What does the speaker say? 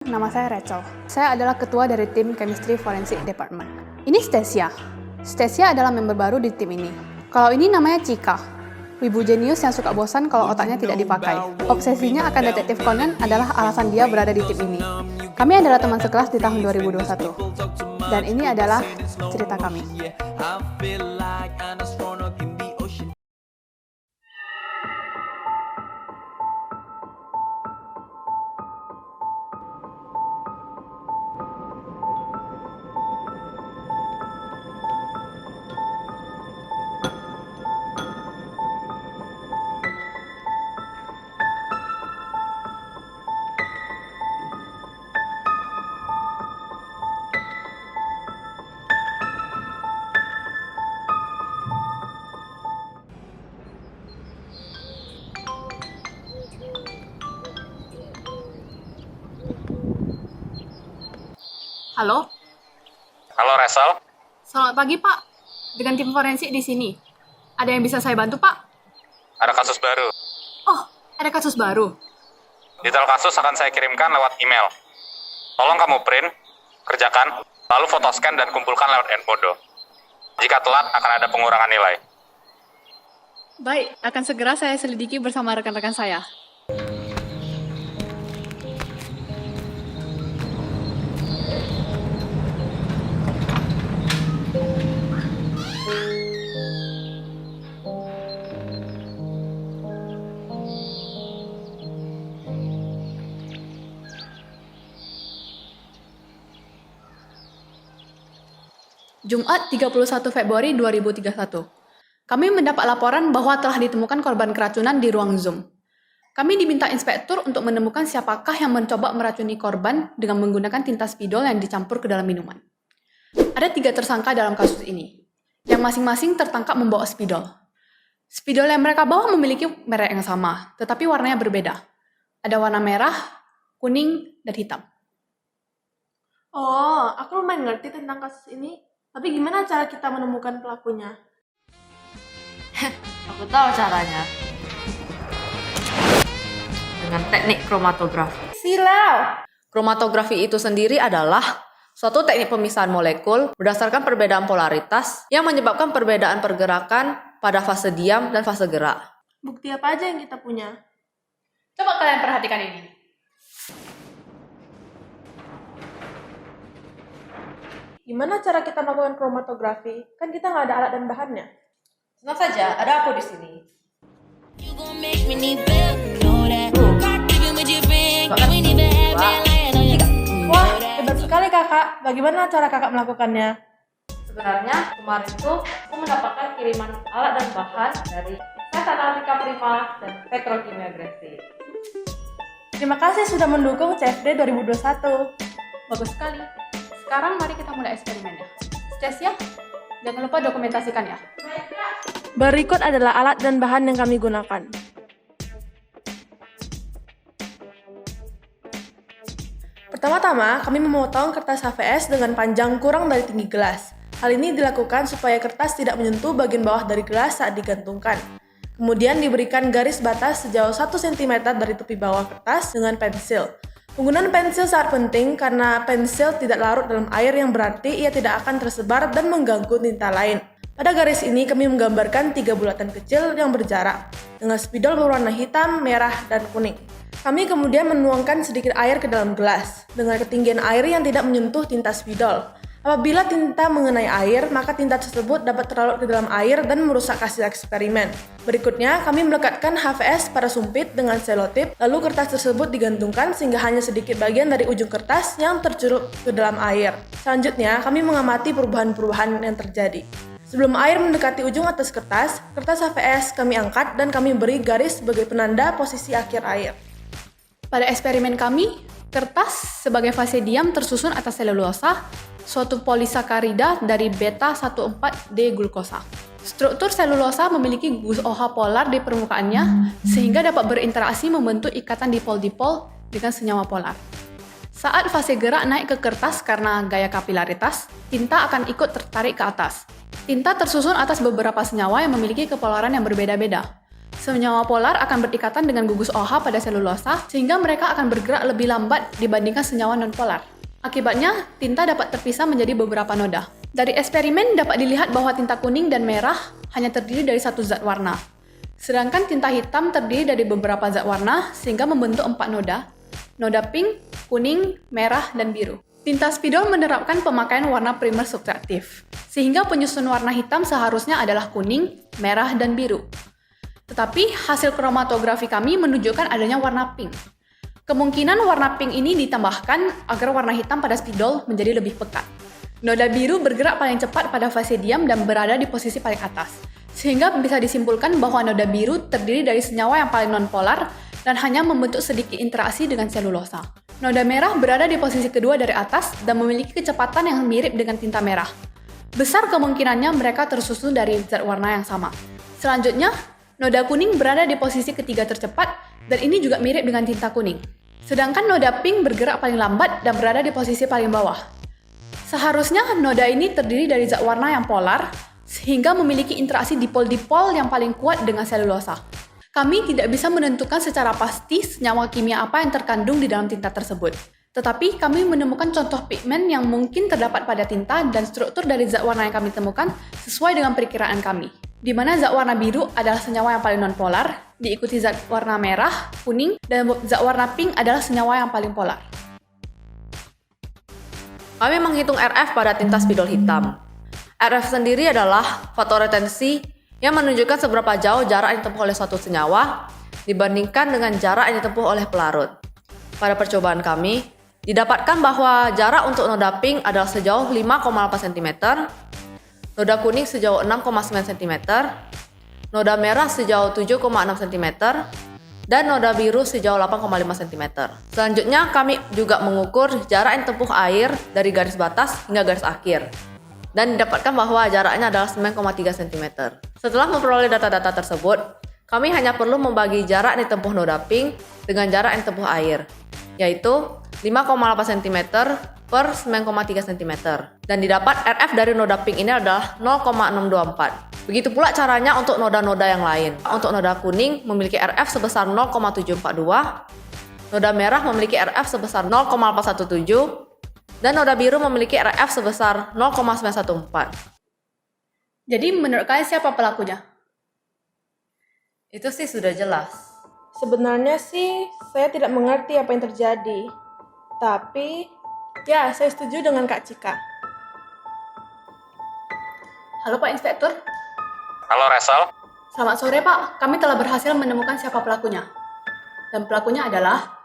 nama saya Rachel. Saya adalah ketua dari tim Chemistry Forensic Department. Ini Stasia. Stasia adalah member baru di tim ini. Kalau ini namanya Cika. Wibu jenius yang suka bosan kalau otaknya tidak dipakai. Obsesinya akan detektif Conan adalah alasan dia berada di tim ini. Kami adalah teman sekelas di tahun 2021. Dan ini adalah cerita kami. Halo? Halo Rachel, Selamat pagi, Pak. Dengan tim forensik di sini. Ada yang bisa saya bantu, Pak? ada kasus baru. Oh, ada kasus baru. Detail kasus akan saya kirimkan lewat email. Tolong kamu print, kerjakan, lalu fotoscan dan kumpulkan lewat Enpodo. Jika telat, akan ada pengurangan nilai. Baik, akan segera saya selidiki bersama rekan-rekan saya. Jumat 31 Februari 2031. Kami mendapat laporan bahwa telah ditemukan korban keracunan di ruang Zoom. Kami diminta inspektur untuk menemukan siapakah yang mencoba meracuni korban dengan menggunakan tinta spidol yang dicampur ke dalam minuman. Ada 3 tersangka dalam kasus ini, yang masing-masing tertangkap membawa spidol. Spidol yang mereka bawa memiliki merek yang sama, tetapi warnanya berbeda. Ada warna merah, kuning, dan hitam. Oh, aku lumayan ngerti tentang kasus ini. Tapi gimana cara kita menemukan pelakunya? Aku tahu caranya. Dengan teknik kromatografi. Silau! Kromatografi itu sendiri adalah suatu teknik pemisahan molekul berdasarkan perbedaan polaritas yang menyebabkan perbedaan pergerakan pada fase diam dan fase gerak. Bukti apa aja yang kita punya? Coba kalian perhatikan ini. Gimana cara kita melakukan kromatografi? Kan kita nggak ada alat dan bahannya. Tenang saja, ada aku di sini. Wah, hebat sekali kakak. Bagaimana cara kakak melakukannya? Sebenarnya kemarin itu aku mendapatkan kiriman alat dan bahan dari Tes Analitika Prima dan Petrokimia Gresik. Terima kasih sudah mendukung CFD 2021. Bagus sekali. Sekarang mari kita mulai eksperimennya. Stasia, jangan lupa dokumentasikan ya. Berikut adalah alat dan bahan yang kami gunakan. Pertama-tama, kami memotong kertas HVS dengan panjang kurang dari tinggi gelas. Hal ini dilakukan supaya kertas tidak menyentuh bagian bawah dari gelas saat digantungkan. Kemudian diberikan garis batas sejauh 1 cm dari tepi bawah kertas dengan pensil. Penggunaan pensil sangat penting karena pensil tidak larut dalam air yang berarti ia tidak akan tersebar dan mengganggu tinta lain. Pada garis ini kami menggambarkan 3 bulatan kecil yang berjarak dengan spidol berwarna hitam, merah, dan kuning. Kami kemudian menuangkan sedikit air ke dalam gelas dengan ketinggian air yang tidak menyentuh tinta spidol. Apabila tinta mengenai air, maka tinta tersebut dapat terlarut ke dalam air dan merusak hasil eksperimen. Berikutnya, kami melekatkan HVS pada sumpit dengan selotip, lalu kertas tersebut digantungkan sehingga hanya sedikit bagian dari ujung kertas yang tercelup ke dalam air. Selanjutnya, kami mengamati perubahan-perubahan yang terjadi. Sebelum air mendekati ujung atas kertas HVS kami angkat dan kami beri garis sebagai penanda posisi akhir air. Pada eksperimen kami, kertas sebagai fase diam tersusun atas selulosa, suatu polisakarida dari beta-1,4-D glukosa. Struktur selulosa memiliki gus OH polar di permukaannya sehingga dapat berinteraksi membentuk ikatan dipol-dipol dengan senyawa polar. Saat fase gerak naik ke kertas karena gaya kapilaritas, tinta akan ikut tertarik ke atas. Tinta tersusun atas beberapa senyawa yang memiliki kepolaran yang berbeda-beda. Senyawa polar akan berikatan dengan gugus OH pada selulosa, sehingga mereka akan bergerak lebih lambat dibandingkan senyawa non-polar. Akibatnya, tinta dapat terpisah menjadi beberapa noda. Dari eksperimen dapat dilihat bahwa tinta kuning dan merah hanya terdiri dari satu zat warna. Sedangkan tinta hitam terdiri dari beberapa zat warna sehingga membentuk 4 noda. Noda pink, kuning, merah, dan biru. Tinta spidol menerapkan pemakaian warna primer subtraktif, sehingga penyusun warna hitam seharusnya adalah kuning, merah, dan biru. Tetapi hasil kromatografi kami menunjukkan adanya warna pink. Kemungkinan warna pink ini ditambahkan agar warna hitam pada spidol menjadi lebih pekat. Noda biru bergerak paling cepat pada fase diam dan berada di posisi paling atas, sehingga bisa disimpulkan bahwa noda biru terdiri dari senyawa yang paling nonpolar dan hanya membentuk sedikit interaksi dengan selulosa. Noda merah berada di posisi kedua dari atas dan memiliki kecepatan yang mirip dengan tinta merah. Besar kemungkinannya mereka tersusun dari zat warna yang sama. Selanjutnya, noda kuning berada di posisi ketiga tercepat dan ini juga mirip dengan tinta kuning. Sedangkan noda pink bergerak paling lambat dan berada di posisi paling bawah. Seharusnya noda ini terdiri dari zat warna yang polar, sehingga memiliki interaksi dipol-dipol yang paling kuat dengan selulosa. Kami tidak bisa menentukan secara pasti senyawa kimia apa yang terkandung di dalam tinta tersebut. Tetapi kami menemukan contoh pigmen yang mungkin terdapat pada tinta dan struktur dari zat warna yang kami temukan sesuai dengan perkiraan kami. Di mana zat warna biru adalah senyawa yang paling nonpolar, diikuti zat warna merah, kuning, dan zat warna pink adalah senyawa yang paling polar. Kami menghitung RF pada tinta spidol hitam. RF sendiri adalah faktor retensi yang menunjukkan seberapa jauh jarak yang ditempuh oleh suatu senyawa dibandingkan dengan jarak yang ditempuh oleh pelarut. Pada percobaan kami, didapatkan bahwa jarak untuk noda pink adalah sejauh 5,8 cm, noda kuning sejauh 6,9 cm, noda merah sejauh 7,6 cm, dan noda biru sejauh 8,5 cm. Selanjutnya, kami juga mengukur jarak yang ditempuh air dari garis batas hingga garis akhir. Dan didapatkan bahwa jaraknya adalah 9,3 cm. Setelah memperoleh data-data tersebut, kami hanya perlu membagi jarak yang ditempuh noda pink dengan jarak yang ditempuh air, yaitu 5,8 cm per 9,3 cm. Dan didapat RF dari noda pink ini adalah 0,624. Begitu pula caranya untuk noda-noda yang lain. Untuk noda kuning memiliki RF sebesar 0,742, noda merah memiliki RF sebesar 0,417, dan noda biru memiliki RF sebesar 0,914. Jadi menurut kalian siapa pelakunya? Itu sih sudah jelas. Sebenarnya sih saya tidak mengerti apa yang terjadi. Tapi, ya saya setuju dengan Kak Cika. Halo Pak Inspektur. Halo Resel, Selamat sore Pak, kami telah berhasil menemukan siapa pelakunya. Dan pelakunya adalah